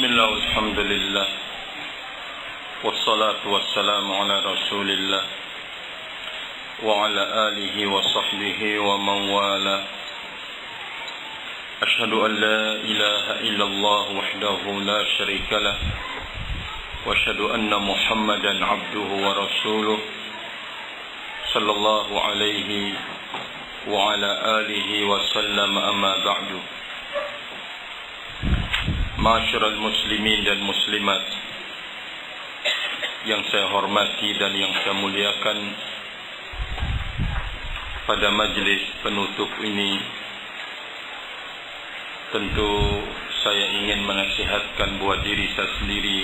Bismillah, alhamdulillah, wassalatu wassalamu ala rasulillah wa ala alihi wa sahbihi wa man wala. Ashhadu an la ilaha illallah wahdahu la syarika lah, wa ashhadu anna Muhammadan abduhu wa rasuluh sallallahu alaihi wa ala alihi wa sallam, amma ba'du. Ma'asyiral muslimin dan muslimat yang saya hormati dan yang saya muliakan, pada majlis penutup ini tentu saya ingin menasihatkan buat diri saya sendiri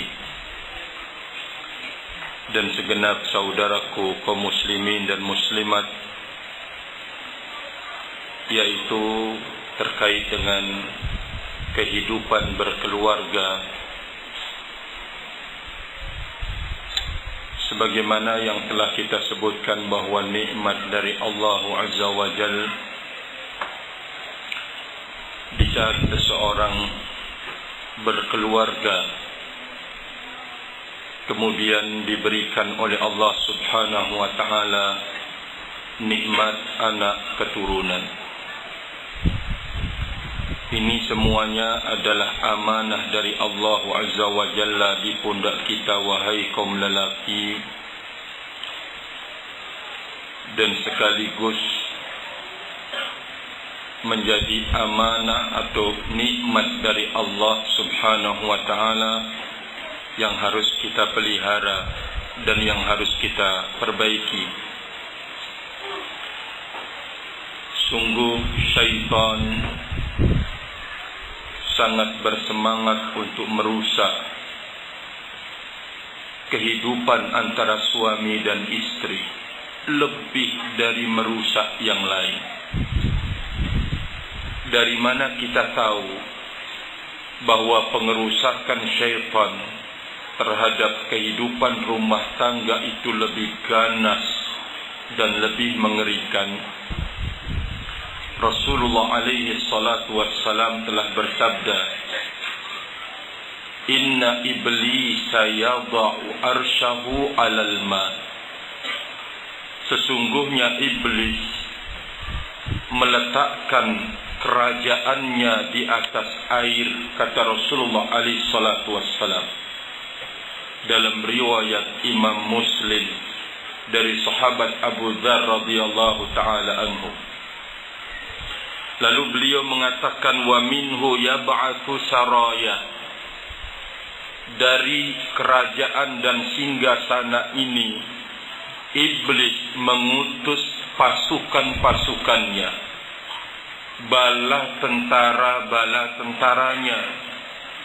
dan segenap saudaraku kaum muslimin dan muslimat, yaitu terkait dengan kehidupan berkeluarga. Sebagaimana yang telah kita sebutkan bahwa nikmat dari Allah Azza wa Jal di saat seseorang berkeluarga, kemudian diberikan oleh Allah Subhanahu wa Ta'ala nikmat anak keturunan. Ini semuanya adalah amanah dari Allah Azza wa Jalla di pundak kita, wahai kaum lelaki, dan sekaligus menjadi amanah atau nikmat dari Allah Subhanahu wa Ta'ala yang harus kita pelihara dan yang harus kita perbaiki. Sungguh syaitan sangat bersemangat untuk merusak kehidupan antara suami dan istri, lebih dari merusak yang lain. Dari mana kita tahu bahwa pengerusakan syaitan terhadap kehidupan rumah tangga itu lebih ganas dan lebih mengerikan? Rasulullah alaihi salatu wassalam telah bersabda, "Inna iblisa yada'u arsyahu 'alal ma." Sesungguhnya iblis meletakkan kerajaannya di atas air, kata Rasulullah alaihi salatu wassalam. Dalam riwayat Imam Muslim dari sahabat Abu Dzar radhiyallahu taala anhu, lalu beliau mengatakan, wa minhu yab'atsu saraya. Dari kerajaan dan singgasana ini, iblis mengutus pasukan-pasukannya, bala tentaranya,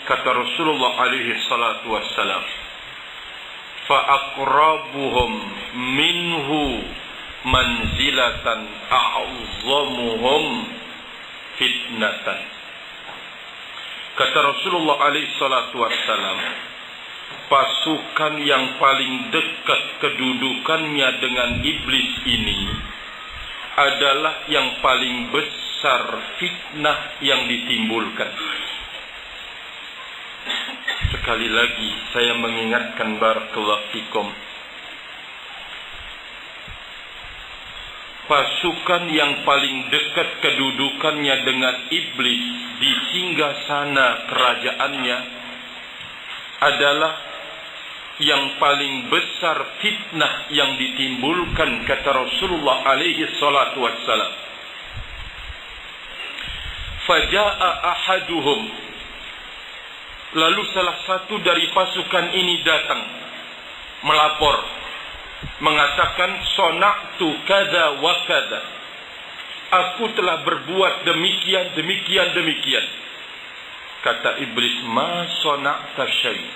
kata Rasulullah alaihi salatu wassalam. Fa aqrabuhum minhu manzilatan a'zamuhum fitnatan. Kata Rasulullah alaihi salatu wassalam, pasukan yang paling dekat kedudukannya dengan iblis ini adalah yang paling besar fitnah yang ditimbulkan. Sekali lagi saya mengingatkan, barakallahu fikum, pasukan yang paling dekat kedudukannya dengan iblis di singgasana kerajaannya adalah yang paling besar fitnah yang ditimbulkan, kata Rasulullah alaihi salatu wassalam. Faja'a ahaduhum, lalu salah satu dari pasukan ini datang melapor, mengatakan, sona'tu kada wa kada, aku telah berbuat demikian, demikian, demikian. Kata iblis, ma sona'ta syai',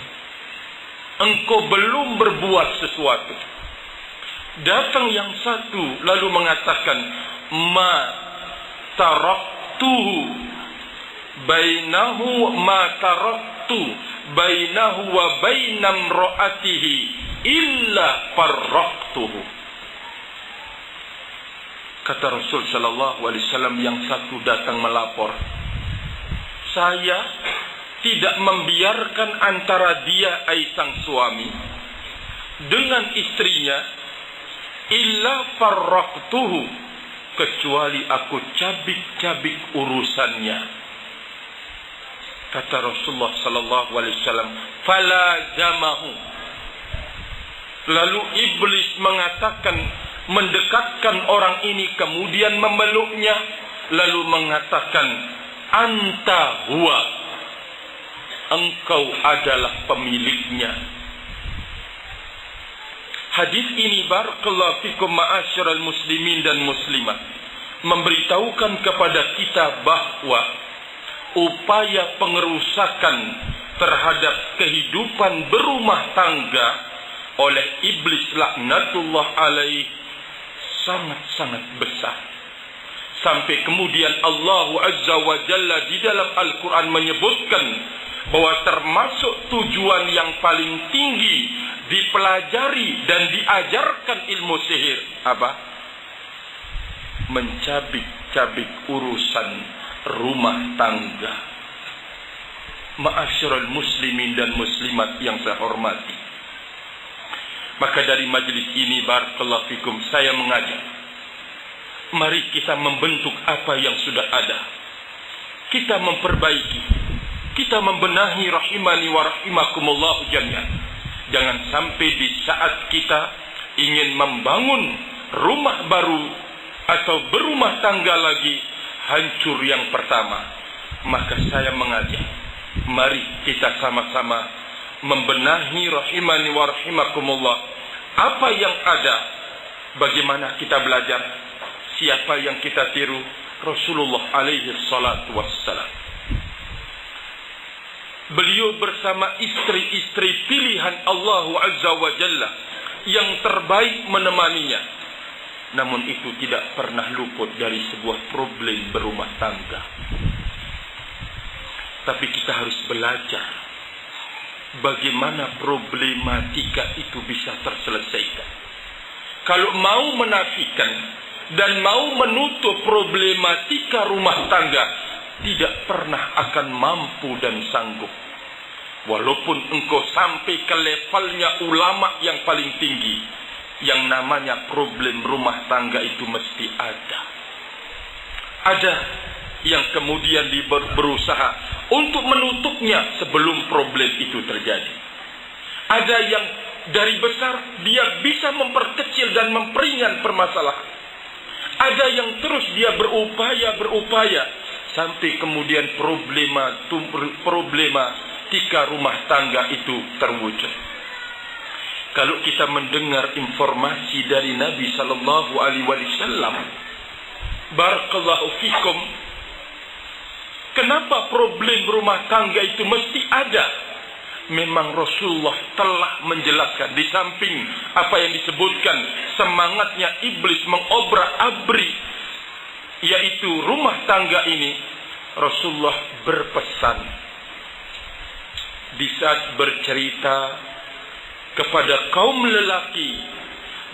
engkau belum berbuat sesuatu. Datang yang satu lalu mengatakan, ma taraktuhu bainahu ma taraktu bainahu wa bainam ra'atihi illa farraqtuhu. Kata Rasul sallallahu alaihi wasallam, yang satu datang melapor, saya tidak membiarkan antara dia sang suami dengan istrinya, illa farraqtuhu, kecuali aku cabik-cabik urusannya. Kata Rasulullah sallallahu alaihi wasallam, falazamahu. Lalu iblis mengatakan, mendekatkan orang ini, kemudian memeluknya, lalu mengatakan, anta huwa, engkau adalah pemiliknya. Hadis ini, barakallahu fikum ma'asyiral muslimin dan muslimat, memberitahukan kepada kita bahwa upaya pengerusakan terhadap kehidupan berumah tangga oleh iblis laknatullah alaih sangat-sangat besar. Sampai kemudian Allah Azza wa Jalla di dalam Al-Quran menyebutkan bahwa termasuk tujuan yang paling tinggi dipelajari dan diajarkan ilmu sihir apa? Mencabik-cabik urusan rumah tangga. Ma'asyiral muslimin dan muslimat yang saya hormati, maka dari majlis ini, barakallahu fikum, saya mengajak, mari kita membentuk apa yang sudah ada, kita memperbaiki, kita membenahi, rahimani wa rahimakumullah jami'an. Jangan sampai di saat kita ingin membangun rumah baru atau berumah tangga lagi, hancur yang pertama. Maka saya mengajak, mari kita sama-sama membenahi, rahimani wa rahimakumullah, apa yang ada. Bagaimana kita belajar? Siapa yang kita tiru? Rasulullah alaihi salatu wassalam. Beliau bersama istri-istri pilihan Allah Azza wa Jalla yang terbaik menemaninya. Namun itu tidak pernah luput dari sebuah problem berumah tangga. Tapi kita harus belajar bagaimana problematika itu bisa terselesaikan. Kalau mau menafikan dan mau menutup problematika rumah tangga, tidak pernah akan mampu dan sanggup. Walaupun engkau sampai ke levelnya ulama yang paling tinggi, yang namanya problem rumah tangga itu mesti ada. Ada yang kemudian berusaha untuk menutupnya sebelum problem itu terjadi. Ada yang dari besar dia bisa memperkecil dan memperingan permasalahan. Ada yang terus dia berupaya sampai kemudian problematika rumah tangga itu terwujud. Kalau kita mendengar informasi dari Nabi sallallahu alaihi wasallam, barakallahu fikum, kenapa problem rumah tangga itu mesti ada? Memang Rasulullah telah menjelaskan, di samping apa yang disebutkan semangatnya iblis mengobrak-abrik yaitu rumah tangga ini, Rasulullah berpesan di saat bercerita kepada kaum lelaki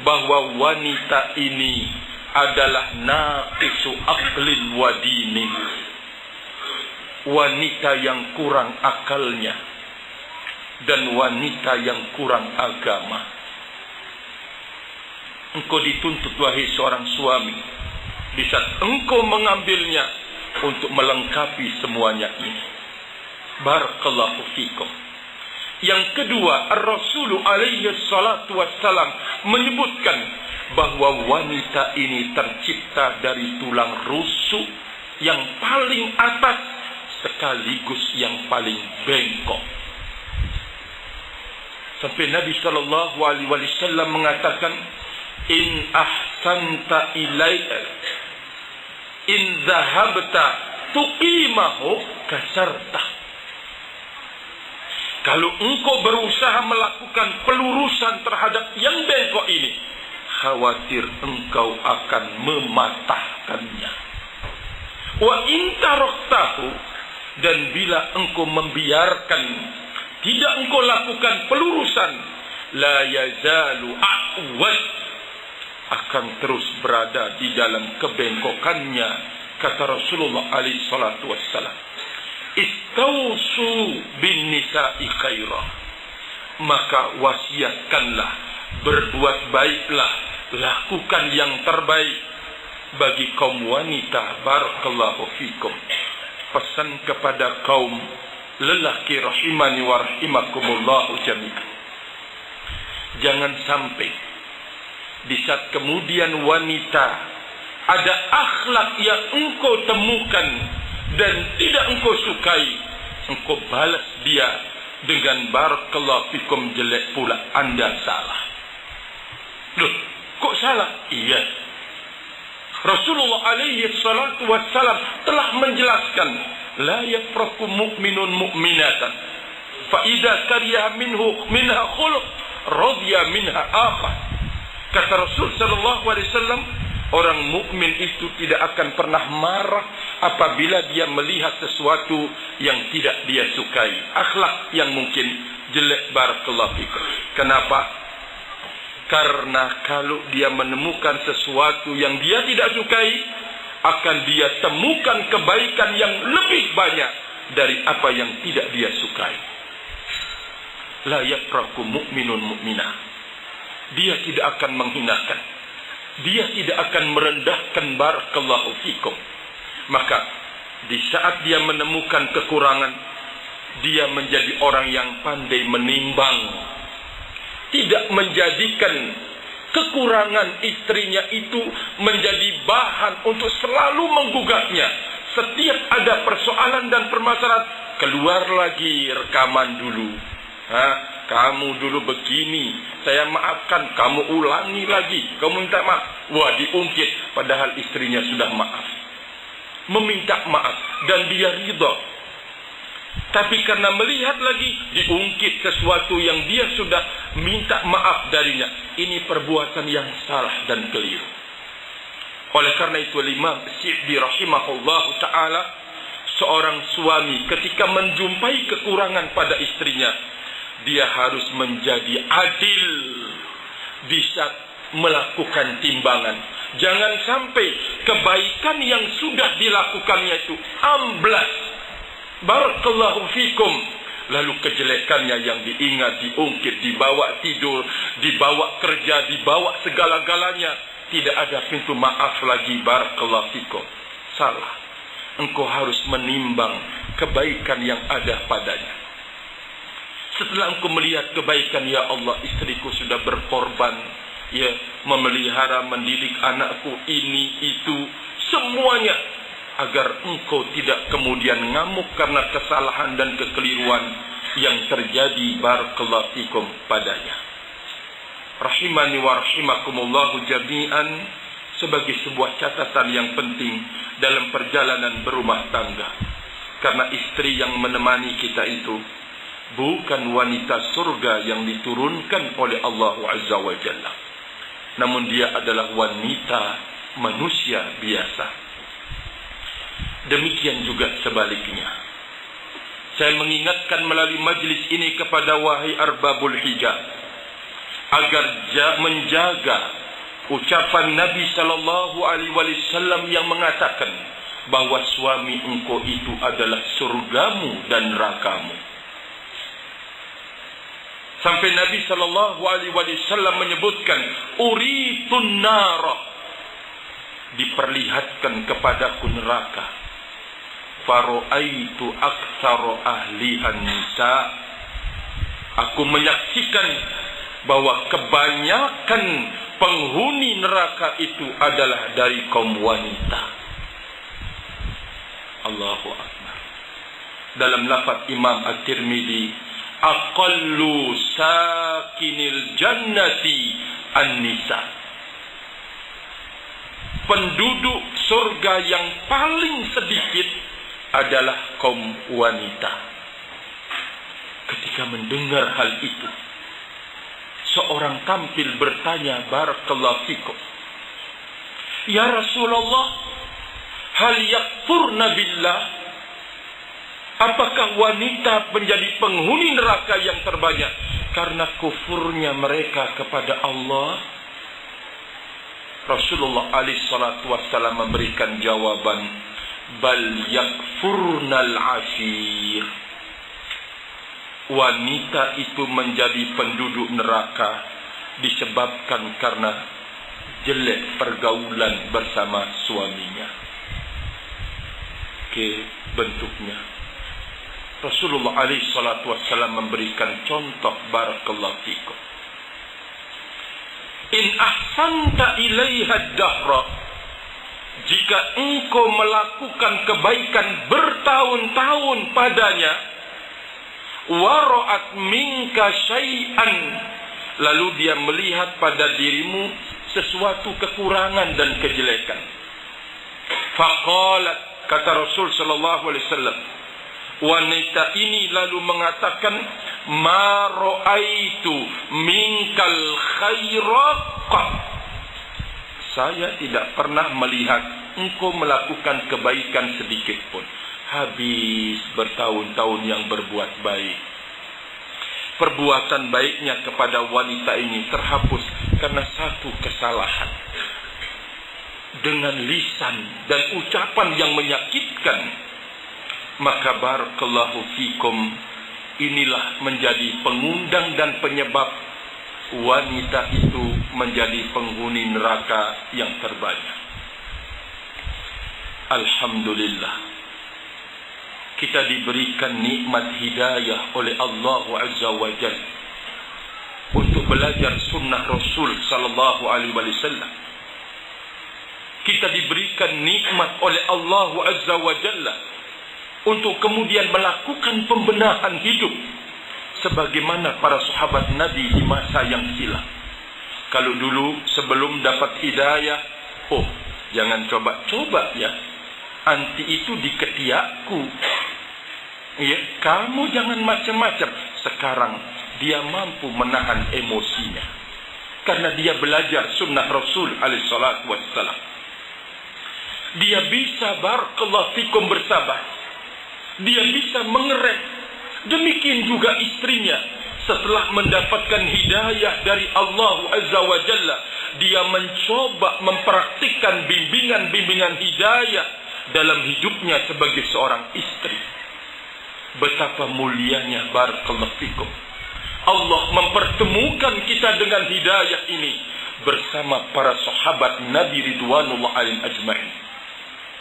bahwa wanita ini adalah naqisu aqlin wa dinin, wanita yang kurang akalnya dan wanita yang kurang agama. Engkau dituntut wahai seorang suami, di saat engkau mengambilnya untuk melengkapi semuanya ini. Barakallahu fikum. Yang kedua, Rasulullah alaihi salatu wassalam menyebutkan bahwa wanita ini tercipta dari tulang rusuk yang paling atas sekaligus yang paling bengkok. Sampai Nabi sallallahu alaihi wasallam mengatakan, in ahsanta ilaika in zahabta tuqimahu kasarta. Kalau engkau berusaha melakukan pelurusan terhadap yang bengkok ini, khawatir engkau akan mematahkannya. Wa in taraktahu, dan bila engkau membiarkan, tidak engkau lakukan pelurusan, la yazalu a'waj, akan terus berada di dalam kebengkokannya, kata Rasulullah alaihi salatu wassalam. Istausu bin nisa'i khairah. Maka wasiatkanlah, berbuat baiklah, lakukan yang terbaik bagi kaum wanita. Barakallahu fikum. Pesan kepada kaum lelaki rahimani wa rahimakumullahu jami'an. Jangan sampai di saat kemudian wanita ada akhlak yang engkau temukan dan tidak engkau sukai, engkau balas dia dengan barakallahu fikum jelek pula. Anda salah. Loh, kok salah? Iya. Rasulullah alaihi salatu wassalam telah menjelaskan, la yafraku mu'minun mu'minatan fa idza kariha minha khuluq radiya minha akhar. Kata Rasul sallallahu alaihi wasallam, orang mukmin itu tidak akan pernah marah apabila dia melihat sesuatu yang tidak dia sukai, akhlak yang mungkin jelek. Barakallahu fikum. Kenapa? Karena kalau dia menemukan sesuatu yang dia tidak sukai, akan dia temukan kebaikan yang lebih banyak dari apa yang tidak dia sukai. La yafraku mu'minun mu'minah. Dia tidak akan menghinakan, dia tidak akan merendahkan. Barakallahu fikum. Maka di saat dia menemukan kekurangan, dia menjadi orang yang pandai menimbang, tidak menjadikan kekurangan istrinya itu menjadi bahan untuk selalu menggugatnya. Setiap ada persoalan dan permasalahan, keluar lagi rekaman dulu. Kamu dulu begini, saya maafkan, kamu ulangi lagi, kamu minta maaf. Wah, diungkit, padahal istrinya sudah maaf, meminta maaf, dan dia ridha. Tapi karena melihat lagi, diungkit sesuatu yang dia sudah minta maaf darinya. Ini perbuatan yang salah dan keliru. Oleh karena itu, Imam Syi'bi rahimahullah ta'ala, seorang suami ketika menjumpai kekurangan pada istrinya, dia harus menjadi adil di saat melakukan timbangan. Jangan sampai kebaikan yang sudah dilakukannya itu amblas. Barakallahu fikum. Lalu kejelekannya yang diingat, diungkit, dibawa tidur, dibawa kerja, dibawa segala-galanya. Tidak ada pintu maaf lagi. Barakallahu fikum. Salah. Engkau harus menimbang kebaikan yang ada padanya. Setelah engkau melihat kebaikan, ya Allah, istriku sudah berkorban, ya, memelihara, mendidik anakku, ini, itu, semuanya, agar engkau tidak kemudian ngamuk karena kesalahan dan kekeliruan yang terjadi. Barakallahu fikum padanya. Rahimani wa rahimakumullahu jami'an. Sebagai sebuah catatan yang penting dalam perjalanan berumah tangga, karena istri yang menemani kita itu bukan wanita surga yang diturunkan oleh Allah Azza wa Jalla, namun dia adalah wanita manusia biasa. Demikian juga sebaliknya. Saya mengingatkan melalui majlis ini kepada wahai arbabul hijab, agar menjaga ucapan Nabi sallallahu alaihi wasallam yang mengatakan bahwa suami engkau itu adalah surgamu dan nerakamu. Sampai Nabi sallallahu alaihi wasallam menyebutkan, uritun nara, diperlihatkan kepadaku neraka. Faro'aitu aktsara ahlihan nisa, aku menyaksikan bahwa kebanyakan penghuni neraka itu adalah dari kaum wanita. Allahu Akbar. Dalam lafaz Imam At-Tirmidzi, aqallu sakinil jannati an-nisa, penduduk surga yang paling sedikit adalah kaum wanita. Ketika mendengar hal itu, seorang tampil bertanya, barakallahu fikum, ya Rasulullah, hal yakfurna billah, apakah wanita menjadi penghuni neraka yang terbanyak karena kufurnya mereka kepada Allah? Rasulullah alaihi salatu wassalam memberikan jawaban, bal yakfurnal ashir. Wanita itu menjadi penduduk neraka disebabkan karena jelek pergaulan bersama suaminya. Bentuknya Rasulullah alaihi salatu wassalam memberikan contoh, barakallahu fikum. In ahsanta ilaiha dahra, jika engkau melakukan kebaikan bertahun-tahun padanya, wara'at minka syai'an, lalu dia melihat pada dirimu sesuatu kekurangan dan kejelekan. Faqalat, kata Rasul sallallahu alaihi wasallam, wanita ini lalu mengatakan, ma ra'aitu minkal khaira qat, saya tidak pernah melihat engkau melakukan kebaikan sedikit pun. Habis bertahun-tahun yang berbuat baik, perbuatan baiknya kepada wanita ini terhapus karena satu kesalahan dengan lisan dan ucapan yang menyakitkan. Maka barakallahu fikum, inilah menjadi pengundang dan penyebab wanita itu menjadi penghuni neraka yang terbanyak. Alhamdulillah, kita diberikan nikmat hidayah oleh Allah Azza wa Jalla untuk belajar sunnah Rasul sallallahu alaihi wasallam. Kita diberikan nikmat oleh Allah Azza wa Jalla untuk kemudian melakukan pembenahan hidup sebagaimana para sahabat Nabi di masa yang silam. Kalau dulu sebelum dapat hidayah, jangan coba-coba ya, anti itu di ketiakku ya, kamu jangan macam-macam. Sekarang dia mampu menahan emosinya karena dia belajar sunnah Rasul alaihi salatu wassalam. Dia bisa barakallahu fikum bersabar, dia bisa mengerem. Demikian juga istrinya, setelah mendapatkan hidayah dari Allah Azza wa Jalla, dia mencoba mempraktikkan bimbingan-bimbingan hidayah dalam hidupnya sebagai seorang istri. Betapa mulianya barakallahu fikum, Allah mempertemukan kita dengan hidayah ini bersama para sahabat Nabi ridwanullah alaihim ajma'in.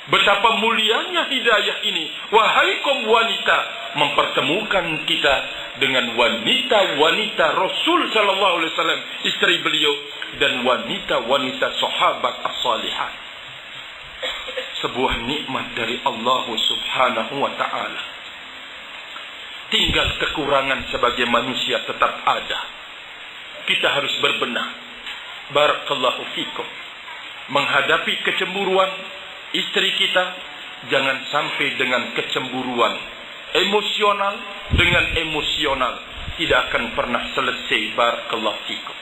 Betapa mulianya hidayah ini, wahai kaum wanita, mempertemukan kita dengan wanita-wanita Rasul sallallahu alaihi wasallam, istri beliau, dan wanita-wanita sahabat as-salihat. Sebuah nikmat dari Allah Subhanahu wa taala. Tinggal kekurangan sebagai manusia tetap ada. Kita harus berbenah. Barakallahu fikum. Menghadapi kecemburuan istri kita, jangan sampai dengan kecemburuan emosional dengan emosional, tidak akan pernah selesai. Barakallahu fikum.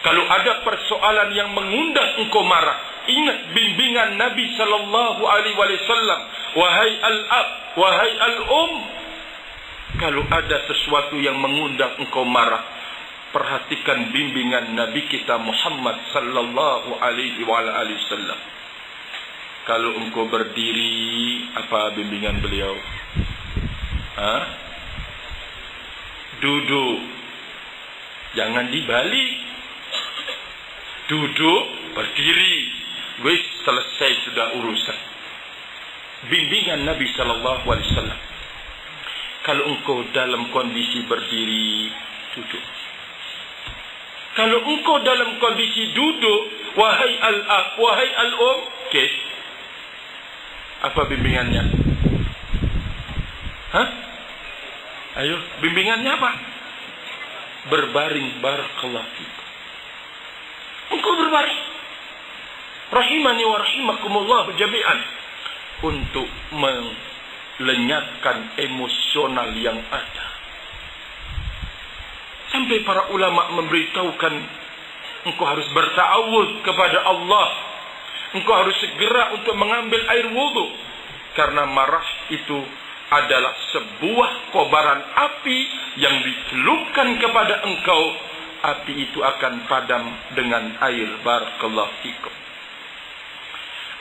Kalau ada persoalan yang mengundang engkau marah, ingat bimbingan Nabi sallallahu alaihi wasallam, wahai al-ab, wahai al-um. Kalau ada sesuatu yang mengundang engkau marah, perhatikan bimbingan Nabi kita Muhammad sallallahu alaihi wasallam. Kalau engkau berdiri, apa bimbingan beliau? Duduk, jangan dibalik. Duduk, berdiri, wis selesai sudah urusan. Bimbingan Nabi sallallahu alaihi wasallam. Kalau engkau dalam kondisi berdiri, duduk. Kalau engkau dalam kondisi duduk, wahai al-ab, wahai al-um, apa bimbingannya? Ayo, bimbingannya apa? Berbaring, barakallahu fikum. Engkau berbaring. Rahimani wa rahimakumullah jami'an. Untuk melenyapkan emosional yang ada. Sampai para ulama memberitahukan, engkau harus berta'awudz kepada Allah. Engkau harus segera untuk mengambil air wudu. Karena marah itu adalah sebuah kobaran api yang dicelupkan kepada engkau. Api itu akan padam dengan air. Barakallahu fikum.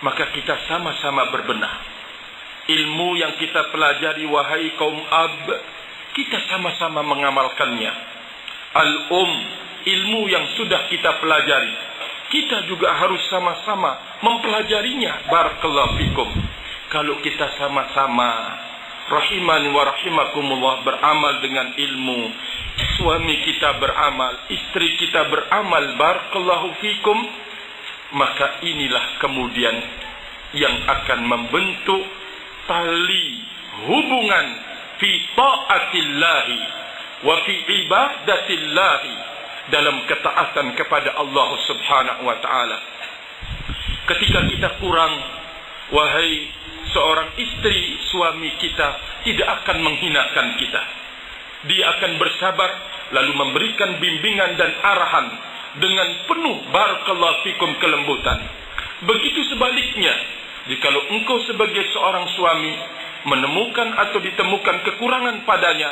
maka kita sama-sama berbenah. Ilmu yang kita pelajari, wahai kaum ab, kita sama-sama mengamalkannya. Ilmu yang sudah kita pelajari, kita juga harus sama-sama mempelajarinya. Barakallahu fikum. Kalau kita sama-sama, rahimani wa rahimakumullah, beramal dengan ilmu, suami kita beramal, istri kita beramal, barakallahu fikum, maka inilah kemudian yang akan membentuk tali hubungan fi taatillahi wa fi ibadatillahi, dalam ketaatan kepada Allah Subhanahu wa taala. Ketika kita kurang, wahai seorang istri, suami kita tidak akan menghinakan kita. Dia akan bersabar, lalu memberikan bimbingan dan arahan dengan penuh barakallahu fikum kelembutan. Begitu sebaliknya, jikalau engkau sebagai seorang suami menemukan atau ditemukan kekurangan padanya,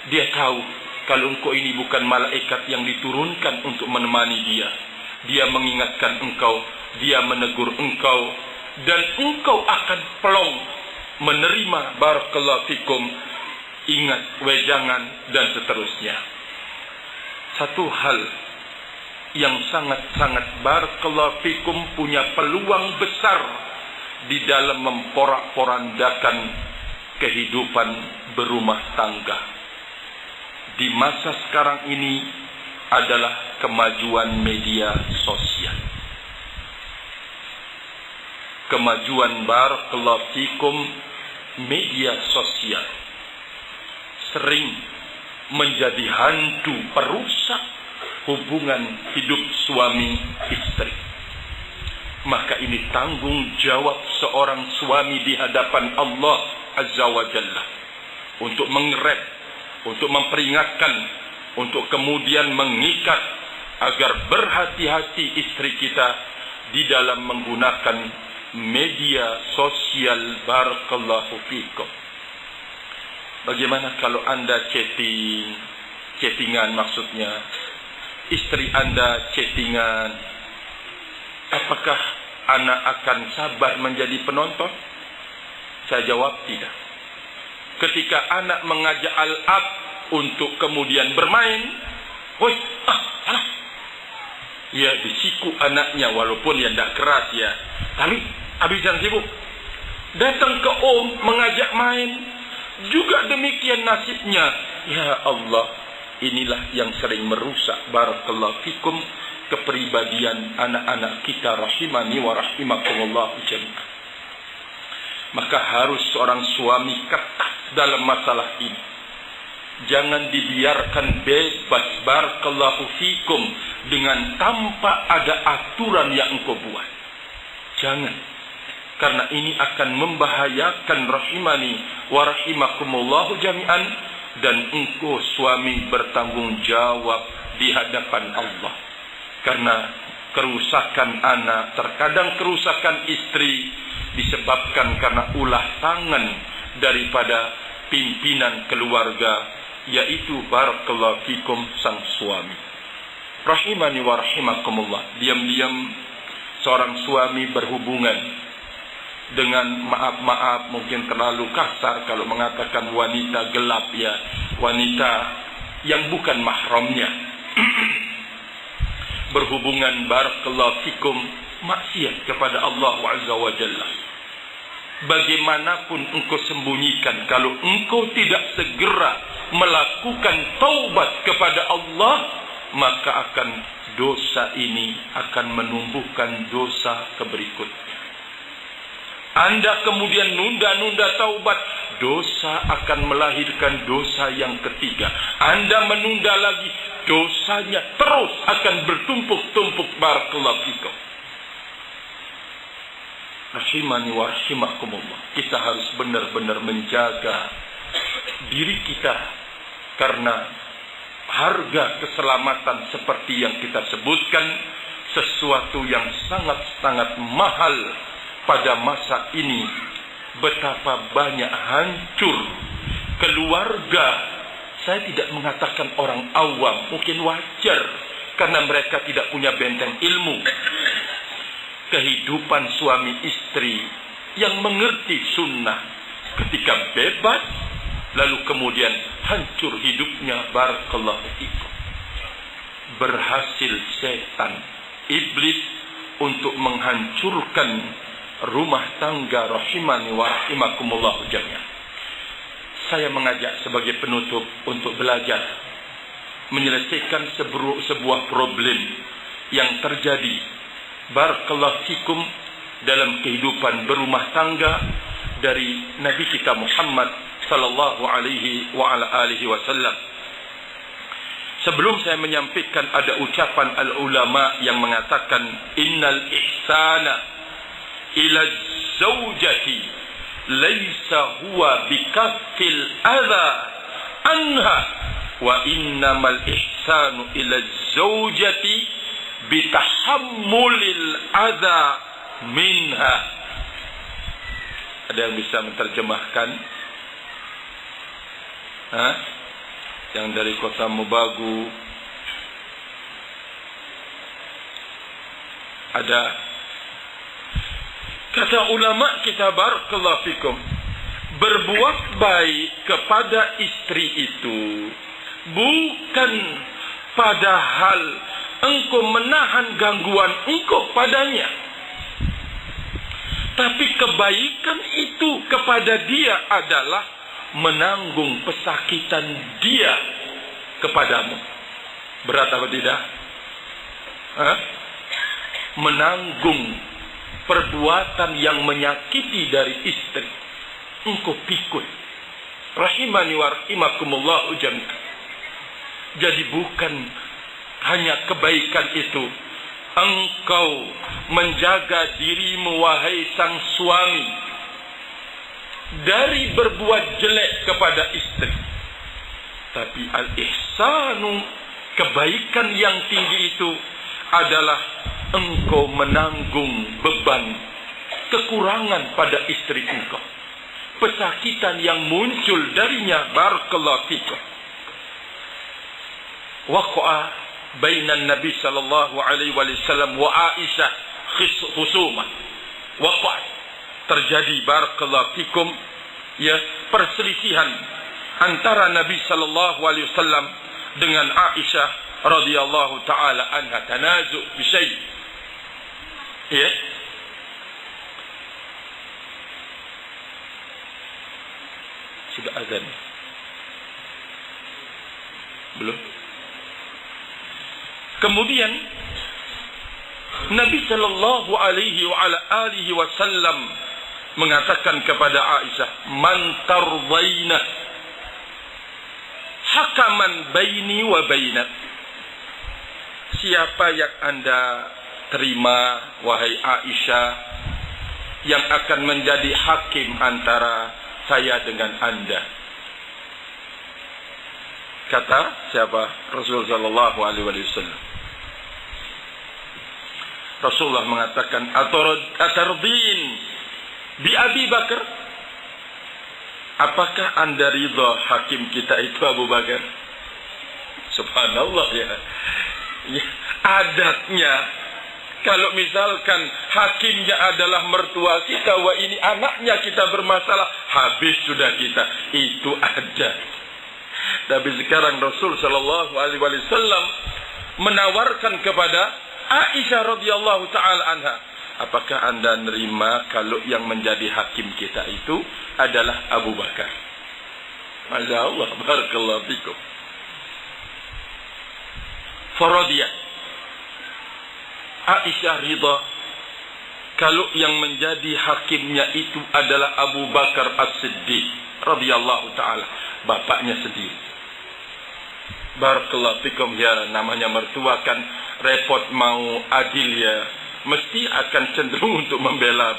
dia tahu kalau engkau ini bukan malaikat yang diturunkan untuk menemani dia. Dia mengingatkan engkau, dia menegur engkau, dan engkau akan plong menerima barakallahu fikum, ingat, wejangan, dan seterusnya. Satu hal yang sangat-sangat barakallahu fikum punya peluang besar di dalam memporak-porandakan kehidupan berumah tangga di masa sekarang ini adalah kemajuan media sosial. Kemajuan barakallahu fikum media sosial sering menjadi hantu perusak hubungan hidup suami istri. Maka ini tanggung jawab seorang suami di hadapan Allah Azza wa Jalla untuk mengerek, untuk memperingatkan, untuk kemudian mengikat agar berhati-hati istri kita di dalam menggunakan media sosial. Barakallahu fikum. Bagaimana kalau Anda chattingan maksudnya, istri Anda chattingan, apakah anak akan sabar menjadi penonton? Saya jawab tidak. Ketika anak mengajak al-ab untuk kemudian bermain, woi, salah. Ya disiku anaknya, walaupun ya tidak keras ya. Tapi habis jangan sibuk. Datang ke om mengajak main, juga demikian nasibnya. Ya Allah, inilah yang sering merusak barakallahu fikum kepribadian anak-anak kita, rahimani wa rahimakumullah jami'an. Maka harus seorang suami ketat dalam masalah ini. Jangan dibiarkan bebas barakallahu fikum dengan tanpa ada aturan yang engkau buat. Jangan. Karena ini akan membahayakan rahimani wa rahimakumullah jami'an, dan engkau suami bertanggung jawab di hadapan Allah. Karena kerusakan anak, terkadang kerusakan istri disebabkan karena ulah tangan daripada pimpinan keluarga, yaitu barakallahu fikum sang suami. Rahimani wa rahimakumullah. Diam-diam seorang suami berhubungan dengan, maaf mungkin terlalu kasar kalau mengatakan wanita gelap ya, wanita yang bukan mahramnya. Berhubungan barakallahu fikum maksiat kepada Allah Azza wa Jalla. Bagaimanapun engkau sembunyikan, kalau engkau tidak segera melakukan taubat kepada Allah, maka akan dosa ini akan menumbuhkan dosa keberikutnya. Anda kemudian nunda-nunda taubat, dosa akan melahirkan dosa yang ketiga. Anda menunda lagi, dosanya terus akan bertumpuk-tumpuk. Barakallahu fikum. Rahimani wa rahimakumullah. Kita harus benar-benar menjaga diri kita, karena harga keselamatan seperti yang kita sebutkan sesuatu yang sangat-sangat mahal pada masa ini. Betapa banyak hancur keluarga. Saya tidak mengatakan orang awam, mungkin wajar karena mereka tidak punya benteng ilmu. kehidupan suami istri yang mengerti sunnah ketika bebas, lalu kemudian hancur hidupnya. Barakallahu fikum. Berhasil setan, iblis untuk menghancurkan rumah tangga rahimani wa rahimakumullah jami'an. Saya mengajak sebagai penutup untuk belajar menyelesaikan sebuah problem yang terjadi barakallahu fikum dalam kehidupan berumah tangga dari Nabi kita Muhammad sallallahu alaihi wa ala alihi wasallam. Sebelum saya menyampaikan, ada ucapan al-ulama yang mengatakan innal ihsana ila zaujati laisa huwa bikaffil adha anha wa innamal ihsanu ila zaujati bitahammulil adha minha. Ada yang bisa menerjemahkan? Yang dari kota Mubagu ada. Kata ulama kita barakallahu fikum, berbuat baik kepada istri itu bukan padahal engkau menahan gangguan engkau padanya, tapi kebaikan itu kepada dia adalah menanggung pesakitan dia kepadamu. Berat apa tidak? Menanggung perbuatan yang menyakiti dari istri, engkau pikul. Rahimani wa rahimakumullah jami'an. Jadi bukan hanya kebaikan itu, engkau menjaga dirimu wahai sang suami dari berbuat jelek kepada istri, tapi al-ihsanu, kebaikan yang tinggi itu adalah engkau menanggung beban kekurangan pada istri engkau, pesakitan yang muncul darinya. Barakallahu fikum. Waqa'a bainan Nabi sallallahu alaihi wasallam wa Aisyah khusumah. Waqa'a, terjadi barakallahu fikum ya, perselisihan antara Nabi sallallahu alaihi wasallam dengan Aisyah radhiyallahu taala anha, tanazu' bi syai'. Ya. Sudah azan? Belum? Kemudian Nabi sallallahu alaihi wa ala alihi wasallam mengatakan kepada Aisyah, "Man tardaina hakaman baini wa bainak." Siapa yang Anda terima wahai Aisyah yang akan menjadi hakim antara saya dengan Anda? Kata siapa? Rasul sallallahu alaihi wasallam. Rasulullah mengatakan, "Atardin bi Abi Bakar?" Apakah Anda ridha hakim kita itu Abu Bakar? Subhanallah ya. Adatnya kalau misalkan hakimnya adalah mertua kita, wah ini anaknya kita bermasalah, habis sudah kita. Itu ada. Tapi sekarang Rasul sallallahu alaihi wasallam menawarkan kepada Aisyah radhiyallahu taala anha, apakah Anda nerima kalau yang menjadi hakim kita itu adalah Abu Bakar? Masya Allah, barakallahu fikum. Faradiyah, Aisyah ridha kalau yang menjadi hakimnya itu adalah Abu Bakar As-Siddiq radhiyallahu taala, bapaknya sendiri. Barakallahu fikum ya, namanya mertua kan repot mau adil ya, mesti akan cenderung untuk membela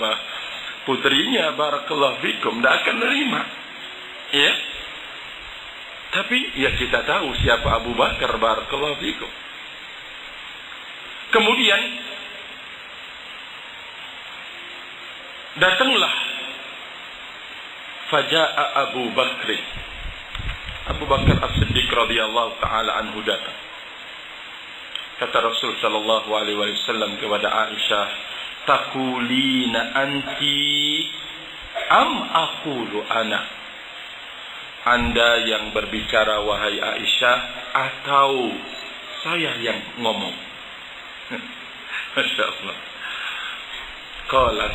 putrinya. Barakallahu fikum, tidak akan nerima ya. Tapi ya kita tahu siapa Abu Bakar. Barakallahu fikum. Kemudian datanglah faja'a Abu Bakr, Abu Bakar As-Siddiq radhiyallahu taala anhu datang. Kata Rasul sallallahu alaihi wasallam kepada Aisyah, taqulina anti am aqulu ana? Anda yang berbicara wahai Aisyah, atau saya yang ngomong? Masya Allah. Qalat,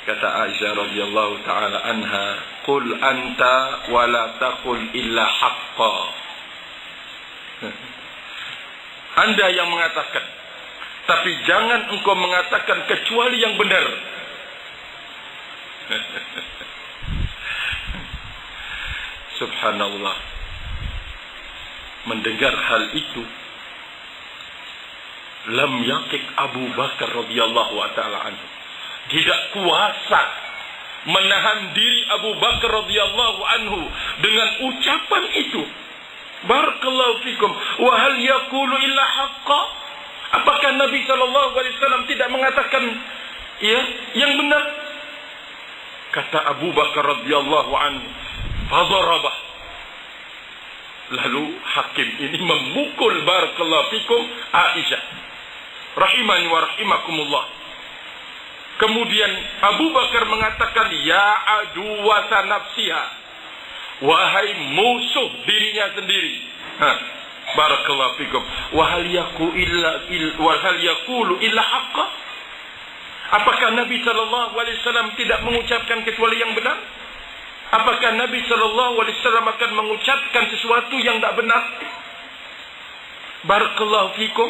kata Aisyah radhiyallahu taala anha, qul anta wa la taqul illa haqqa. Anda yang mengatakan, tapi jangan engkau mengatakan kecuali yang benar. Subhanallah. Mendengar hal itu, lam yakik Abu Bakar radhiyallahu taala anhu. Tidak kuasa menahan diri Abu Bakar radhiyallahu anhu dengan ucapan itu. Barakallahu fikum. Wa hal yaqulu illa haqqa? Apakah Nabi sallallahu alaihi wasallam tidak mengatakan ya yang benar? Kata Abu Bakar radhiyallahu anhu, fadarabah. Lalu hakim ini memukul barakallahu fikum Aisyah rahimani wa rahimakumullah. Kemudian Abu Bakar mengatakan, ya aduwasa nafsiha, wahai musuh dirinya sendiri. Barakallahu fikum. Wa hal yaqulu illa haqqa? Apakah Nabi sallallahu alaihi wasallam tidak mengucapkan kecuali yang benar? Apakah Nabi sallallahu alaihi wasallam akan mengucapkan sesuatu yang tak benar? Barakallahu fikum.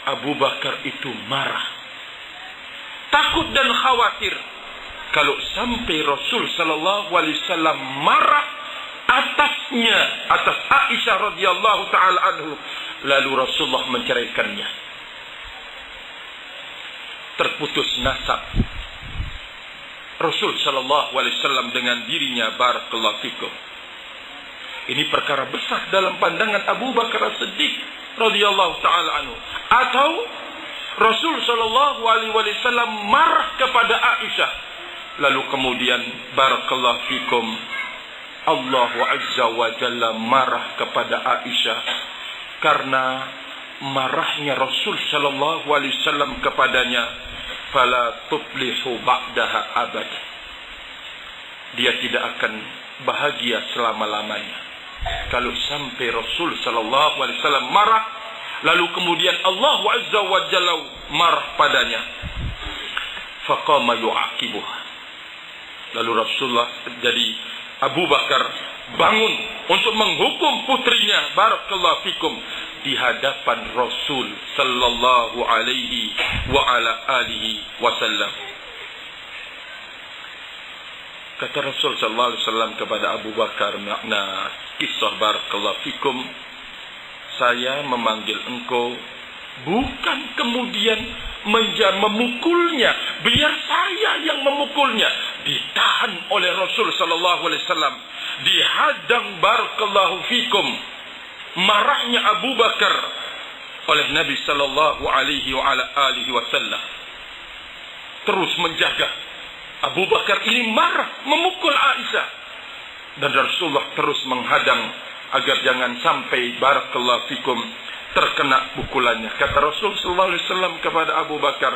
Abu Bakar itu marah, takut dan khawatir kalau sampai Rasul sallallahu alaihi wasallam marah atasnya, atas Aisyah radhiyallahu taala anhu, lalu Rasulullah menceraikannya. Terputus nasab Rasul sallallahu alaihi wasallam dengan dirinya. Barakallahu fikum. Ini perkara besar dalam pandangan Abu Bakar As-Siddiq radhiyallahu taala anhu. Atau Rasul sallallahu alaihi wasallam marah kepada Aisyah, lalu kemudian barakallahu fikum Allah azza wa jalla marah kepada Aisyah karena marahnya Rasul sallallahu alaihi wasallam kepadanya. Fala tuflihu ba'daha abad. Dia tidak akan bahagia selama-lamanya kalau sampai Rasul sallallahu alaihi wasallam marah, lalu kemudian Allah azza wa jalla marah padanya. Faqama yu'aqibuha. Lalu Rasulullah, jadi Abu Bakar bangun untuk menghukum putrinya, barakallahu fikum, di hadapan Rasul sallallahu alaihi wa ala alihi wasallam. Kata Rasul sallallahu alaihi wasallam kepada Abu Bakar, makna kisah barakallahu fikum, saya memanggil engkau bukan kemudian memukulnya, biar saya yang memukulnya. Ditahan oleh Rasul sallallahu alaihi wasallam, dihadang barakallahu fikum marahnya Abu Bakar oleh Nabi sallallahu alaihi wa ala alihi wasallam. Terus menjaga Abu Bakar ini marah memukul Aisyah, dan Rasulullah terus menghadang agar jangan sampai barakallahu fikum terkena pukulannya. Kata Rasul sallallahu alaihi wasallam kepada Abu Bakar,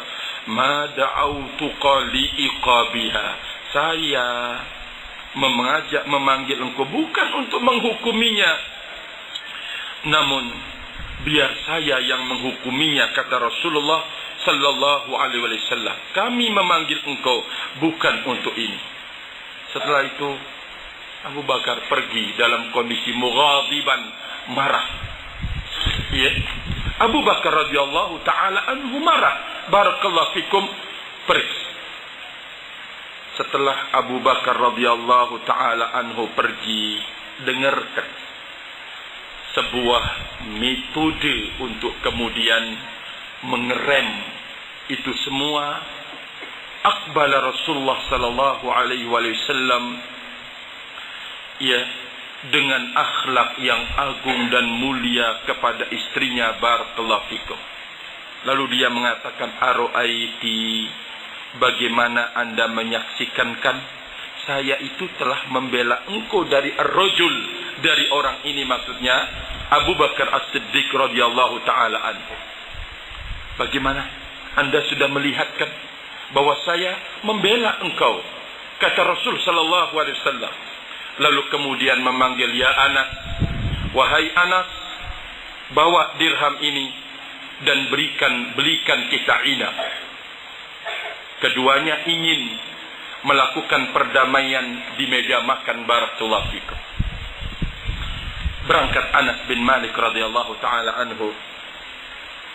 ma da'autuqa li iqabiha. Saya memanggil engkau bukan untuk menghukuminya, namun biar saya yang menghukuminya, kata Rasulullah sallallahu alaihi wasallam. Kami memanggil engkau bukan untuk ini. Setelah itu Abu Bakar pergi dalam kondisi mughadiban, marah. Ya. Abu Bakar radhiyallahu taala anhu marah, barakallahu fikum, pergi. Setelah Abu Bakar radhiyallahu taala anhu pergi, dengarkan sebuah metode untuk kemudian mengerem itu semua. Aqbala Rasulullah sallallahu alaihi wasallam, ya, dengan akhlak yang agung dan mulia kepada istrinya, barakallahu fikum. Lalu dia mengatakan, aro'aiti, bagaimana anda menyaksikan kan saya itu telah membela engkau dari ar-rajul, dari orang ini, maksudnya Abu Bakar As-Siddiq radhiyallahu taala anhu. Bagaimana? Anda sudah melihatkan bahwa saya membela engkau, kata Rasul sallallahu alaihi wasallam. Lalu kemudian memanggil, ya Anas, wahai Anas, bawa dirham ini dan belikan kita inap. Keduanya ingin melakukan perdamaian di meja makan. Barakallahu fikum. Berangkat Anas bin Malik radhiyallahu taala anhu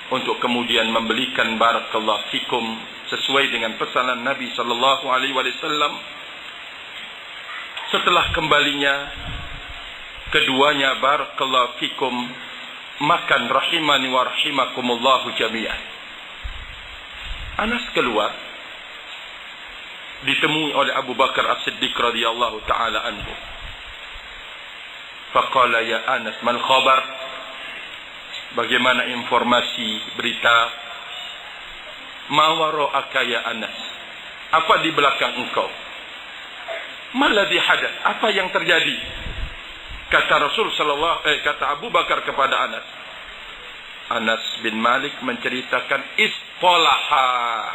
untuk kemudian membelikan barakallahu fikum sesuai dengan pesanan Nabi sallallahu alaihi wasallam. Setelah kembalinya keduanya barakallahu fikum makan rahimani wa rahimakumullahu jami'an. Anas keluar, ditemui oleh Abu Bakar As-Siddiq radhiyallahu taala anhu. Faqala ya Anas, mal khabar? Bagaimana informasi, berita? Ma wara'aka ya Anas? Apa di belakang engkau? Maladhi hadath? Apa yang terjadi? Kata Rasul kata Abu Bakar kepada Anas. Anas bin Malik menceritakan istolaha,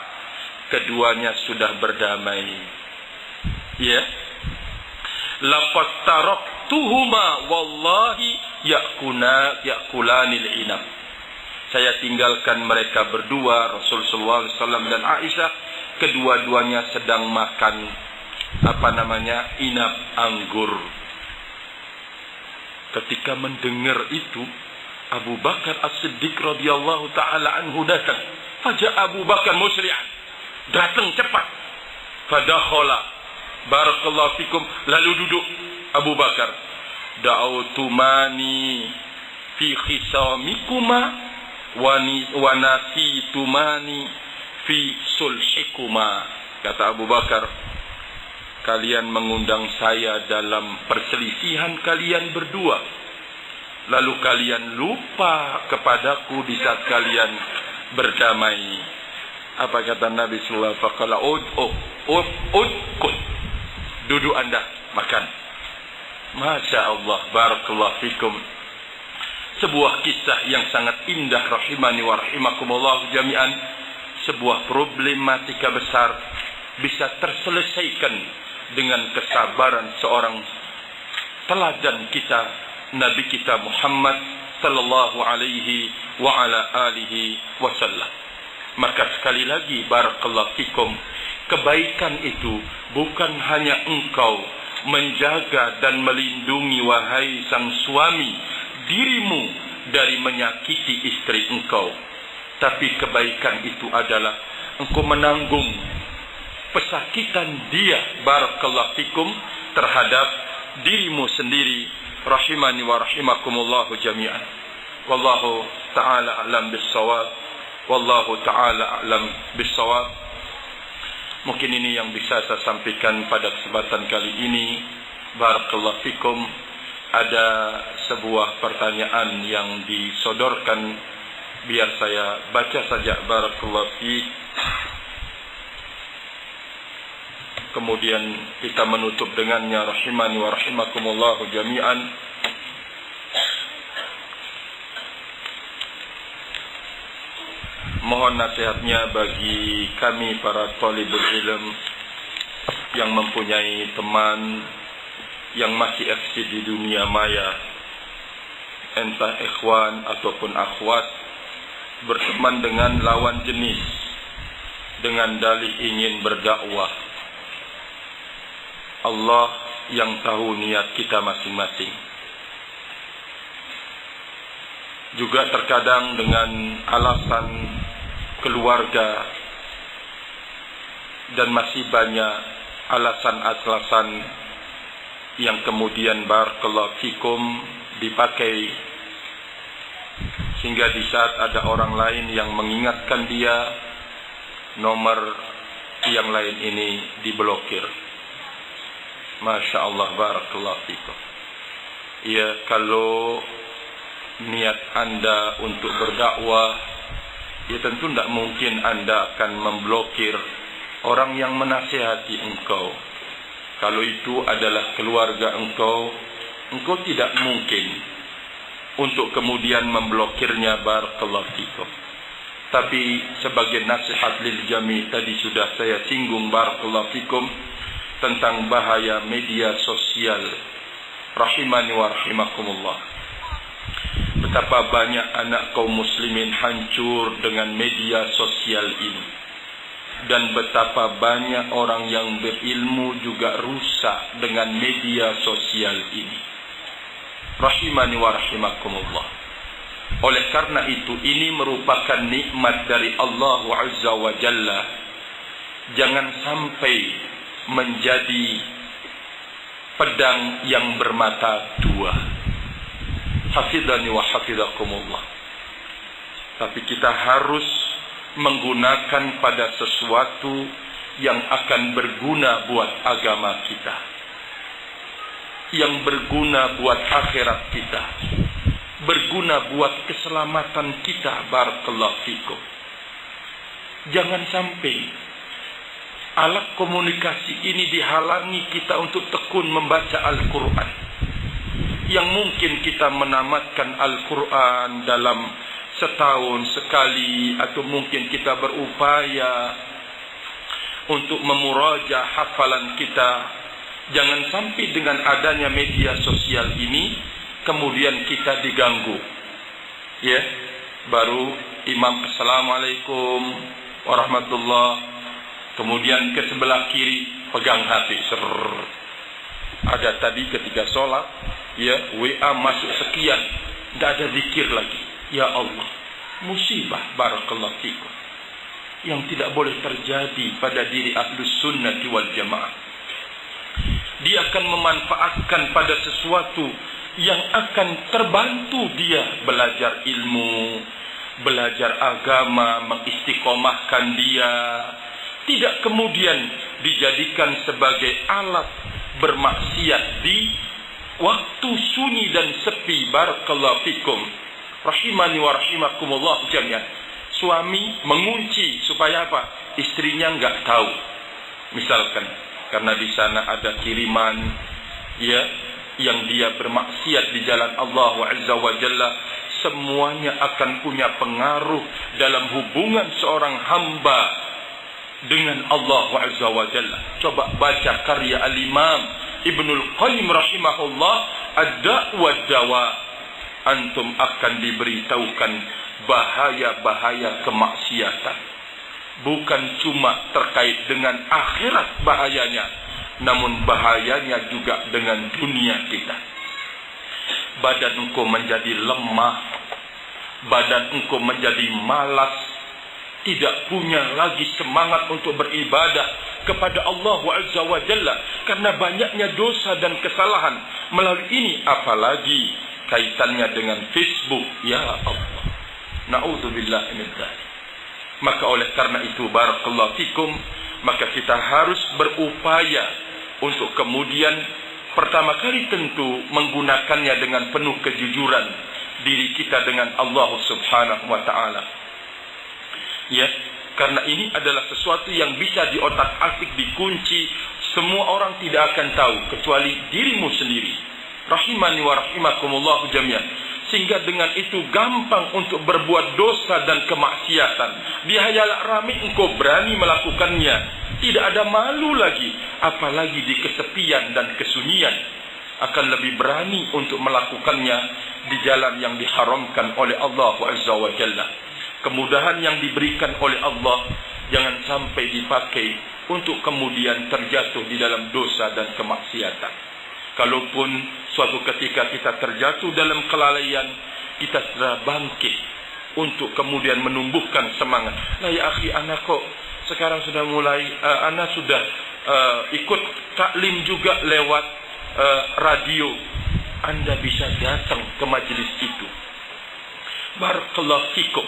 keduanya sudah berdamai. Ya. Laqad taraktuhuma wallahi yakulanil inab. Saya tinggalkan mereka berdua, Rasul sallallahu alaihi wasallam dan Aisyah, kedua-duanya sedang makan inab anggur. Ketika mendengar itu, Abu Bakar As-Siddiq radhiyallahu taala anhu datang. Faja Abu Bakar musri'an, datang cepat. Fadakhala, barakallahu fikum, lalu duduk Abu Bakar. Da'autumani fi khisamikuma wa nafitumani fi sulhikuma. Kata Abu Bakar, kalian mengundang saya dalam perselisihan kalian berdua, lalu kalian lupa kepadaku di saat kalian berdamai. Apa kata Nabi sallallahu alaihi wasallam? Duduk Anda, makan. Masya Allah, barakallahu fikum. Sebuah kisah yang sangat indah rahimani wa rahimakumullah jami'an. Sebuah problematika besar bisa terselesaikan dengan kesabaran seorang teladan kita, Nabi kita Muhammad sallallahu alaihi wa ala alihi wasallam. Maka sekali lagi barakallahu fikum, kebaikan itu bukan hanya engkau menjaga dan melindungi wahai sang suami dirimu dari menyakiti istri engkau, tapi kebaikan itu adalah engkau menanggung pesakitan dia barakallahu fikum terhadap dirimu sendiri rahimani wa rahimakumullahu jami'an. Wallahu ta'ala a'lam bis-shawab. Wallahu ta'ala a'lam bis-shawab. Mungkin ini yang bisa saya sampaikan pada kesempatan kali ini. Barakallahu fikum. Ada sebuah pertanyaan yang disodorkan, biar saya baca saja. Barakallahu fiik. Kemudian kita menutup dengannya rahimani wa rahimakumullahu jami'an. Mohon nasihatnya bagi kami para talibul ilm yang mempunyai teman yang masih eksis di dunia maya, entah ikhwan ataupun akhwat, berteman dengan lawan jenis dengan dalih ingin berdakwah. Allah yang tahu niat kita masing-masing. Juga terkadang dengan alasan keluarga dan masih banyak alasan-alasan yang kemudian barakallahu fikum dipakai sehingga di saat ada orang lain yang mengingatkan dia, nomor yang lain ini diblokir. Masya Allah, barakallahu fikum. Ya, kalau niat Anda untuk berdakwah, ya tentu tidak mungkin Anda akan memblokir orang yang menasihati engkau. Kalau itu adalah keluarga engkau tidak mungkin untuk kemudian memblokirnya, barakallahu fikum. Tapi sebagai nasihat lil jami, tadi sudah saya singgung barakallahu fikum tentang bahaya media sosial. Rahimani wa rahimakumullah. Betapa banyak anak kaum muslimin hancur dengan media sosial ini. Dan betapa banyak orang yang berilmu juga rusak dengan media sosial ini. Rahimani wa rahimakumullah. Oleh karena itu, ini merupakan nikmat dari Allah Azza wa Jalla. Jangan sampai menjadi pedang yang bermata dua. Hafidhani wa hafidhakumullah. Tapi kita harus menggunakan pada sesuatu yang akan berguna buat agama kita, yang berguna buat akhirat kita, berguna buat keselamatan kita. Barakallahu fikum. Jangan sampai alat komunikasi ini dihalangi kita untuk tekun membaca Al-Quran. Yang mungkin kita menamatkan Al-Quran dalam setahun sekali, atau mungkin kita berupaya untuk memuraja hafalan kita. Jangan sampai dengan adanya media sosial ini kemudian kita diganggu. Ya, baru imam assalamualaikum warahmatullah, kemudian ke sebelah kiri pegang HP. Ada tadi ketika sholat, ya, WA masuk sekian, tidak ada zikir lagi. Ya Allah, musibah barakallahu fikum yang tidak boleh terjadi pada diri ahlus sunnati wal jamaah. Dia akan memanfaatkan pada sesuatu yang akan terbantu dia belajar ilmu, belajar agama, mengistiqomahkan dia. Tidak kemudian dijadikan sebagai alat bermaksiat di waktu sunyi dan sepi. Barakallahu fikum. Rahimani wa rahimakumullah jami'an. Suami mengunci supaya apa? Istrinya enggak tahu. Misalkan karena di sana ada kiriman, ya, yang dia bermaksiat di jalan Allah Azza wa Jalla, semuanya akan punya pengaruh dalam hubungan seorang hamba dengan Allah Azza wa Jalla. Coba baca karya Al-Imam Ibnul Qayyim rahimahullah, Ad-Da' wa Dawa. Antum akan diberitahukan bahaya-bahaya kemaksiatan. Bukan cuma terkait dengan akhirat bahayanya, namun bahayanya juga dengan dunia kita. Badan engkau menjadi lemah, badan engkau menjadi malas, tidak punya lagi semangat untuk beribadah kepada Allah Azza wa Jalla karena banyaknya dosa dan kesalahan melalui ini, apalagi kaitannya dengan Facebook. Ya Allah, na'udzubillah min dzalik. Maka oleh karena itu barakallahu fikum, maka kita harus berupaya untuk kemudian pertama kali tentu menggunakannya dengan penuh kejujuran diri kita dengan Allah Subhanahu wa taala. Ya, karena ini adalah sesuatu yang bisa diotak-atik, dikunci, semua orang tidak akan tahu kecuali dirimu sendiri. Rahimani wa rahimakumullah jami'an. Sehingga dengan itu gampang untuk berbuat dosa dan kemaksiatan. Di hayal ramai engkau berani melakukannya, tidak ada malu lagi, apalagi di kesepian dan kesunyian akan lebih berani untuk melakukannya di jalan yang diharamkan oleh Allah Azza wa Jalla. Kemudahan yang diberikan oleh Allah jangan sampai dipakai untuk kemudian terjatuh di dalam dosa dan kemaksiatan. Kalaupun suatu ketika kita terjatuh dalam kelalaian, kita sudah bangkit untuk kemudian menumbuhkan semangat. Nah ya akhi, anak kok sekarang sudah mulai, anak sudah ikut taklim juga lewat radio. Anda bisa datang ke majelis itu. Barakallahu fikum.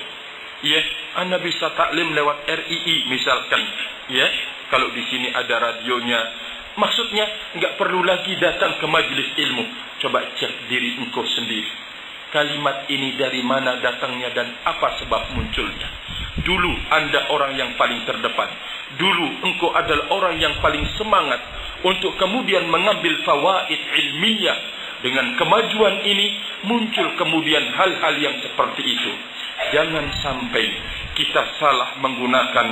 Ya, Anda bisa taklim lewat RII misalkan. Ya, kalau di sini ada radionya. Maksudnya enggak perlu lagi datang ke majelis ilmu. Coba cek diri engkau sendiri. Kalimat ini dari mana datangnya dan apa sebab munculnya. Dulu Anda orang yang paling terdepan. Dulu engkau adalah orang yang paling semangat untuk kemudian mengambil fawaid ilmiah. Dengan kemajuan ini muncul kemudian hal-hal yang seperti itu. Jangan sampai kita salah menggunakan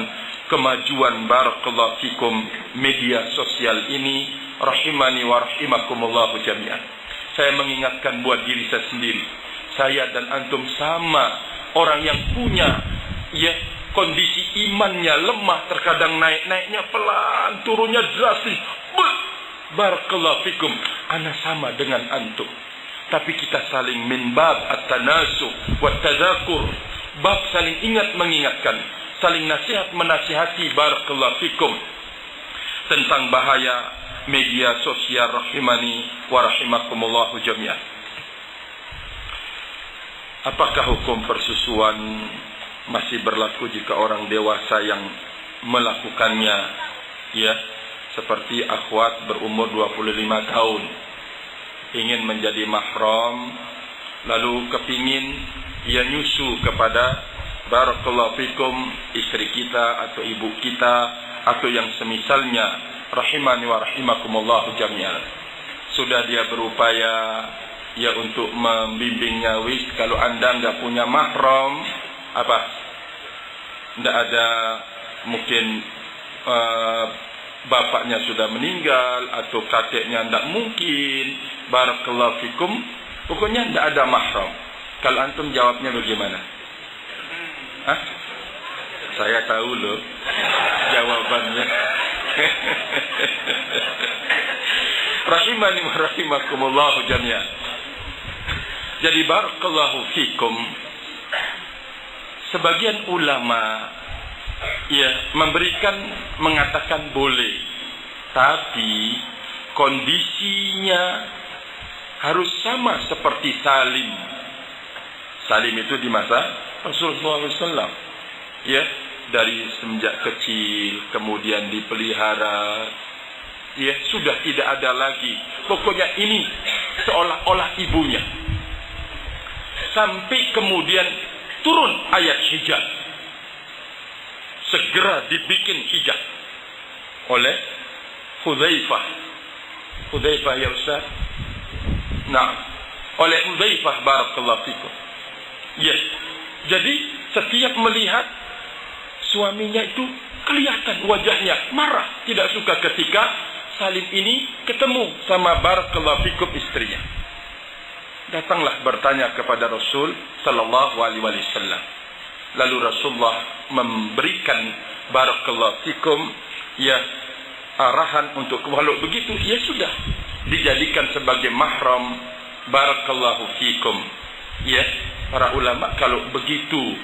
kemajuan barakallahu fikum media sosial ini. Rahimani wa rahimakumullahu jami'an. Saya mengingatkan buat diri saya sendiri. Saya dan antum sama orang yang punya kondisi imannya lemah, terkadang naiknya pelan, turunnya drastis. Barakallahu fikum, ana sama dengan antum. Tapi kita saling min bab at-tanasuh wa tadzakur, bab saling ingat mengingatkan, saling nasihat menasihati barakallahu fikum tentang bahaya media sosial. Rahimani wa rahimakumullahu jami'an. Apakah hukum persusuan masih berlaku jika orang dewasa yang melakukannya, seperti akhwat berumur 25 tahun ingin menjadi mahram, lalu kepingin ia nyusu kepada barakallahu fikum istri kita atau ibu kita atau yang semisalnya. Rahimani wa rahimakumullahu jami'an. Sudah dia berupaya untuk membimbingnya, kalau anda enggak punya mahram, enggak ada, mungkin bapaknya sudah meninggal atau kakeknya enggak mungkin, barakallahu fikum, pokoknya enggak ada mahram. Kalau antum jawabnya bagaimana? Saya tahu loh jawabannya. Rahimani wa rahimakumullahu jami'an. Jadi barakallahu fikum, sebagian ulama mengatakan boleh, tapi kondisinya harus sama seperti salim. Salim itu di masa Rasulullah SAW, dari semenjak kecil kemudian dipelihara, sudah tidak ada lagi. Pokoknya ini seolah-olah ibunya. Sampai kemudian turun ayat hijab, segera dibikin hijab oleh Hudzaifah ya Ustaz. Nah, oleh Hudzaifah barakallahu fikum. Jadi setiap melihat suaminya itu kelihatan wajahnya marah, tidak suka ketika Salim ini ketemu sama barakallahu fikum istrinya. Datanglah bertanya kepada Rasul sallallahu alaihi wasallam. Lalu Rasulullah memberikan barakallahu fikum arahan untuk kalau begitu sudah dijadikan sebagai mahram barakallahu fikum. Para ulama kalau begitu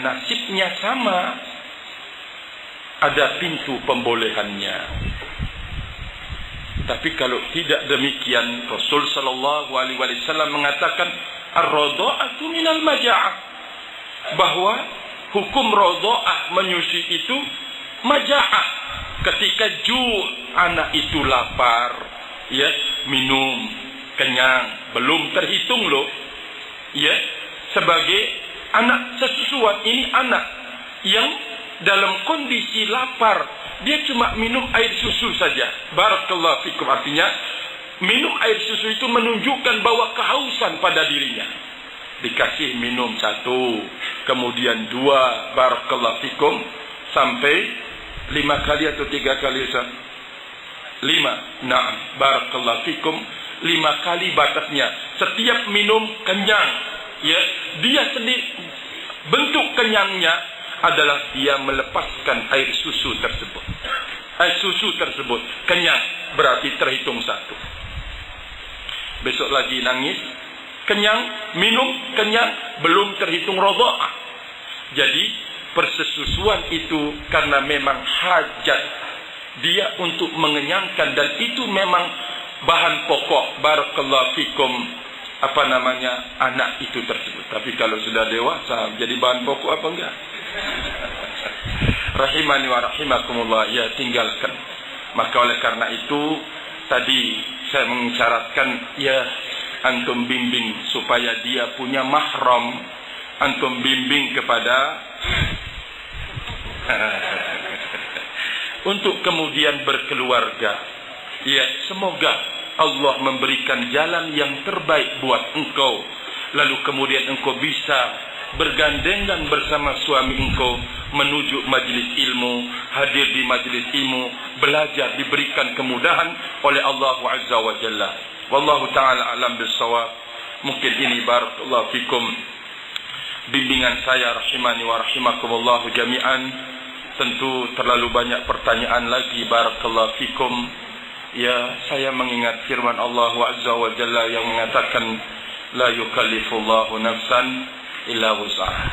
nasibnya sama, ada pintu pembolehannya. Tapi kalau tidak demikian, Rasul sallallahu alaihi wasallam mengatakan ar-radha'atu minal maja'ah, bahwa hukum radha'ah menyusui itu maja'ah. Ketika anak itu lapar, minum, kenyang, belum terhitung loh. Sebagai anak sesusuan, ini anak yang dalam kondisi lapar, dia cuma minum air susu saja. Barakallahu fikum, artinya minum air susu itu menunjukkan bahwa kehausan pada dirinya. Dikasih minum 1, kemudian 2, barakallahu fikum, sampai 5 kali atau 3 kali Ustaz? 5. Nah, barakallahu fikum, 5 kali batasnya. Setiap minum kenyang, dia sendiri bentuk kenyangnya adalah dia melepaskan air susu tersebut. Air susu tersebut kenyang, berarti terhitung 1. Besok lagi nangis, kenyang, minum, kenyang, belum terhitung radha'ah. Jadi persesusuan itu karena memang hajat dia untuk mengenyangkan, dan itu memang bahan pokok barakallahu fikum anak itu tersebut. Tapi kalau sudah dewasa jadi bahan pokok apa enggak? Rahimani wa rahimakumullah, tinggalkan. Maka oleh karena itu tadi saya mengisyaratkan, antum bimbing supaya dia punya mahram, antum bimbing kepada untuk kemudian berkeluarga. Semoga Allah memberikan jalan yang terbaik buat engkau lalu kemudian engkau bisa bergandengan bersama suami engkau menuju majlis ilmu, hadir di majlis ilmu, belajar, diberikan kemudahan oleh Allah Azza wa Jalla. Wallahu ta'ala alam bisawab. Mungkin ini barakallahu fikum bimbingan saya, rahimani wa rahimakumullahu jami'an. Tentu terlalu banyak pertanyaan lagi, barakallahu fikum. Ya, saya mengingat firman Allah Azza wa Jalla yang mengatakan la yukallifullahu nafsan illa wus'aha.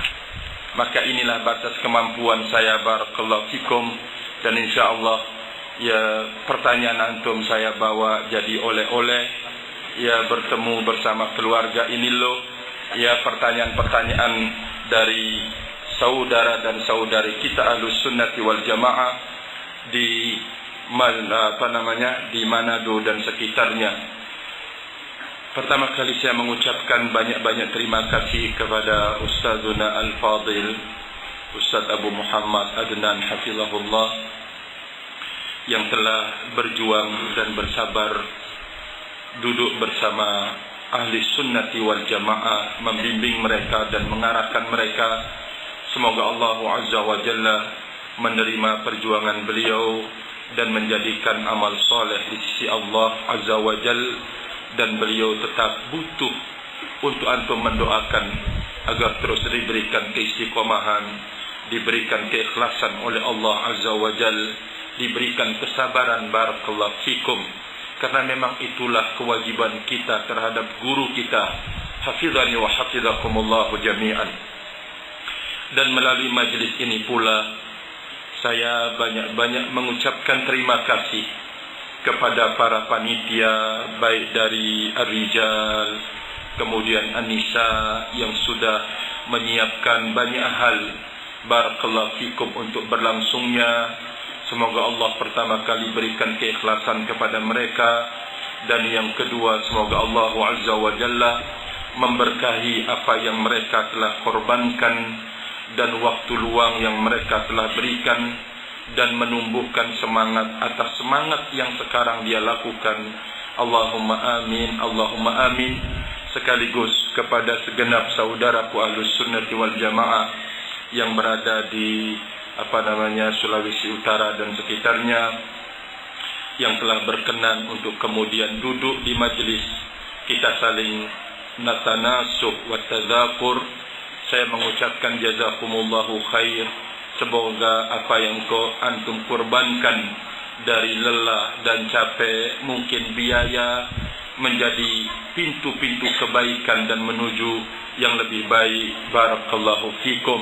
Maka inilah batas kemampuan saya, barakallahu fikum. Dan insyaallah ya pertanyaan antum saya bawa jadi oleh-oleh, ya bertemu bersama keluarga ini loh, ya pertanyaan-pertanyaan dari saudara dan saudari kita Ahlus Sunnati wal Jamaah di di Manado dan sekitarnya. Pertama kali saya mengucapkan banyak-banyak terima kasih kepada Ustazuna Al-Fadil Ustaz Abu Muhammad Adnan hafizahullah yang telah berjuang dan bersabar duduk bersama ahli sunnati wal jamaah, membimbing mereka dan mengarahkan mereka. Semoga Allah Azza wa Jalla menerima perjuangan beliau dan menjadikan amal soleh di sisi Allah Azza wa Jalla, dan beliau tetap butuh untuk antum mendoakan agar terus diberikan keistiqomahan, diberikan keikhlasan oleh Allah Azza wa Jalla, diberikan kesabaran, barakallahu fikum. Karena memang itulah kewajiban kita terhadap guru kita, hafizani wa hafizakumullahu jami'an. Dan melalui majlis ini pula saya banyak-banyak mengucapkan terima kasih kepada para panitia, baik dari Ar-Rijal kemudian An-Nisa, yang sudah menyiapkan banyak hal, barakallahu fikum, untuk berlangsungnya. Semoga Allah pertama kali berikan keikhlasan kepada mereka, dan yang kedua semoga Allah Azza wa Jalla memberkahi apa yang mereka telah korbankan dan waktu luang yang mereka telah berikan, dan menumbuhkan semangat atas semangat yang sekarang dia lakukan. Allahumma amin, Allahumma amin. Sekaligus kepada segenap saudaraku Ahlus Sunnati wal Jamaah yang berada di Sulawesi Utara dan sekitarnya, yang telah berkenan untuk kemudian duduk di majlis kita saling natanasuh wa tadzakur. Saya mengucapkan jazakumullahu khair. Semoga apa yang antum korbankan dari lelah dan capek, mungkin biaya, menjadi pintu-pintu kebaikan dan menuju yang lebih baik. Barakallahu fikum.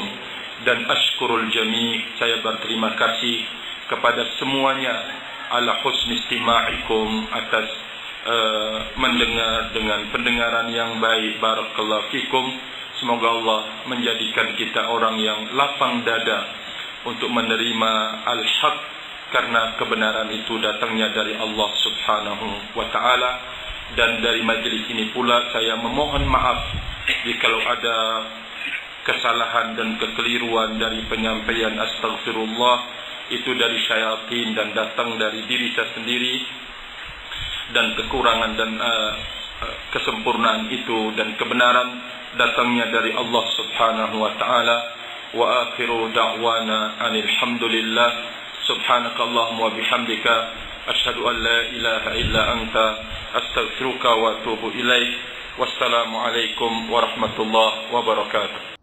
Dan ashkurul jami', saya berterima kasih kepada semuanya ala husni istima'ikum, atas mendengar dengan pendengaran yang baik. Barakallahu fikum. Semoga Allah menjadikan kita orang yang lapang dada untuk menerima al-haq, karena kebenaran itu datangnya dari Allah Subhanahu wa ta'ala. Dan dari majlis ini pula saya memohon maaf jikalau ada kesalahan dan kekeliruan dari penyampaian astaghfirullah, itu dari syaitan dan datang dari diri saya sendiri, dan kekurangan dan kesempurnaan itu dan kebenaran datangnya dari Allah Subhanahu wa ta'ala. Wa akhiru da'wana anil hamdulillah. Subhanakallahumma wa bihamdika asyhadu an la ilaha illa anta astaghfiruka wa atubu ilaik. Wassalamu alaikum warahmatullahi wabarakatuh.